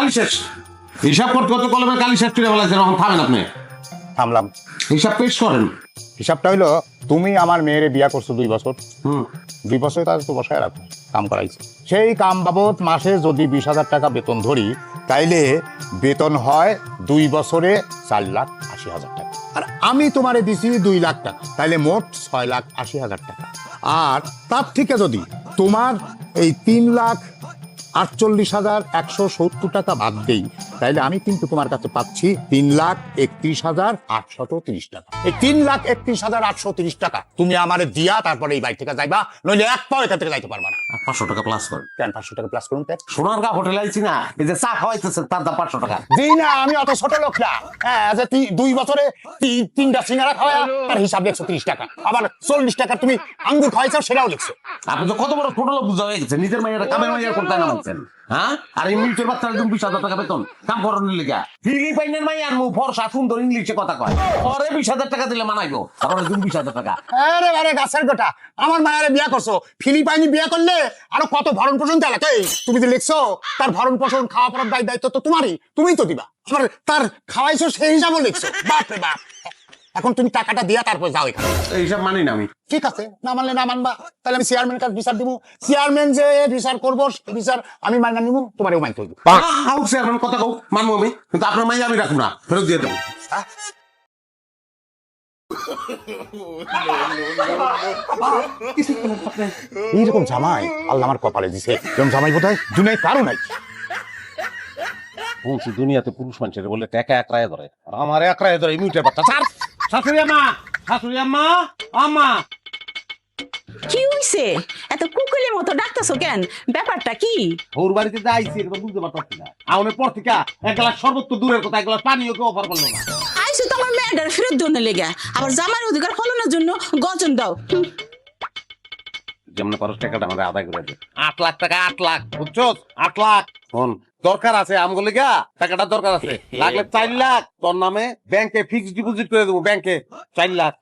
কালি শেষ। হিসাব করতে করতে কলমের কালি শেষ করে বলেছেন, এখন থামেন আপনি। থামলাম। হিসাব পেশ করেন। হিসাবটা হইলো, তুমি আমার মেয়েরে বিয়া করছো 2 বছর, হুম 2 বছরে তার তো বসায় রাখো, কাম করাইছো। সেই কাম বাবদ মাসে যদি 20,000 টাকা বেতন ধরি, তাইলে বেতন হয় 2 বছরে 4,80,000 টাকা। আর আমি তোমারে দিছি 2 লাখ টাকা, তাইলে মোট 6,80,000 টাকা। আর তার থেকে যদি তোমার এই 3,48,170 টাকা বাদ দেই, তাইলে আমি কিন্তু তোমার কাছে পাচ্ছি 3,31,830 টাকা। এই 3,31,830 টাকা তুমি আমারে দিয়া তারপরে এই বাড়ি থেকে যাইবা, নইলে এক পাও এখান থেকে যাইতে পারবা না। 500 টাকা প্লাস করেন। কেন 500 টাকা প্লাস করুন? সোনারগাঁ হোটেলে আইছি না, এই যে চা খাওয়াইতেছে তার দাম 500 টাকা। জি না, আমি অত ছোট লোক না। হ্যাঁ, যে 2 বছরে 3টা সিঙ্গারা খাওয়া, তার হিসাব লিখছো 30 টাকা। আবার 40 টাকা তুমি আঙ্গুর খাওয়াইছো, সেটাও লিখছো। আপনি তো কত বড় ছোট লোক বুঝা হয়ে গেছে, নিজের মাইয়ারা কামের মাইয়ার করতে না মানছেন। হ্যাঁ, আর এই মিউচুয়াল বাচ্চারা 20,000 টাকা বেতন কাম করানোর লিগা। ফিলিপাইনের মাইয়ার মু ফর্সা সুন্দর ইংলিশে কথা কয়, পরে 20,000 টাকা দিলে মানাইবো, আর 20,000 টাকা। আরে আরে গাছের গোটা, আমার মায়ের বিয়া করছো, ফিলিপাইনি বিয়া করলে আরো কত ভরণ পোষণ দেয়। তুমি যে লিখছো তার ভরণ পোষণ খাওয়া পড়ার দায়িত্ব তো তোমারই, তুমিই তো দিবা। আবার তার খাওয়াইছো সেই হিসাবও লিখছো। বাপ রে বাপ। এখন তুমি টাকাটা দিয়া তারপর যাও এখানে। এইসব মানি না আমি। ঠিক আছে, না মানলে না মানবা, তাহলে আমি চেয়ারম্যান কাছে বিচার দিব। চেয়ারম্যান যে বিচার করবো, বিচার আমি মাইনা নিব, তোমারও মানতে হইব। চেয়ারম্যান কথা কও, মানবো আমি, কিন্তু আপনার মাইয়া আমি রাখবো না, ফেরত দিয়ে দেবো। এইরকম জামাই আল্লাহ আমার কপালে দিছে। এরকম জামাই বোধহয় দুনিয়ায় কারো নাই। বলছি দুনিয়াতে পুরুষ মানুষের বলে টাকা একরায় ধরে, আর আমার একরায় ধরে মিউটের বাচ্চা। স্যার, শাশুড়ি আম্মা, শাশুড়ি আম্মা, আম্মা। কি হইছে? এত কুকুলের মতো ডাকতেছো কেন? ব্যাপারটা কি? ওর বাড়িতে যে আইছি এটা তো বুঝতে পারতাছি না। আউনের পর থেকে এক গ্লাস শরবত তো দূরের কথা, এক গ্লাস পানিও কেউ অফার করলো না। আইসো তোমার মেয়েটার ফেরত জন্য লেগে, আবার জামার অধিকার ফলানোর জন্য গর্জন দাও। যেমন খরচ টাকাটা আমাদের আদায় করে দেয়। 8 লাখ টাকা, 8 লাখ, বুঝছো? 8 লাখ। শোন, দরকার আছে আমগুলো গা, টাকাটা দরকার আছে। লাগলে 4 লাখ তোর নামে ব্যাংকে ফিক্সড ডিপোজিট করে দেবো, ব্যাংকে 4 লাখ।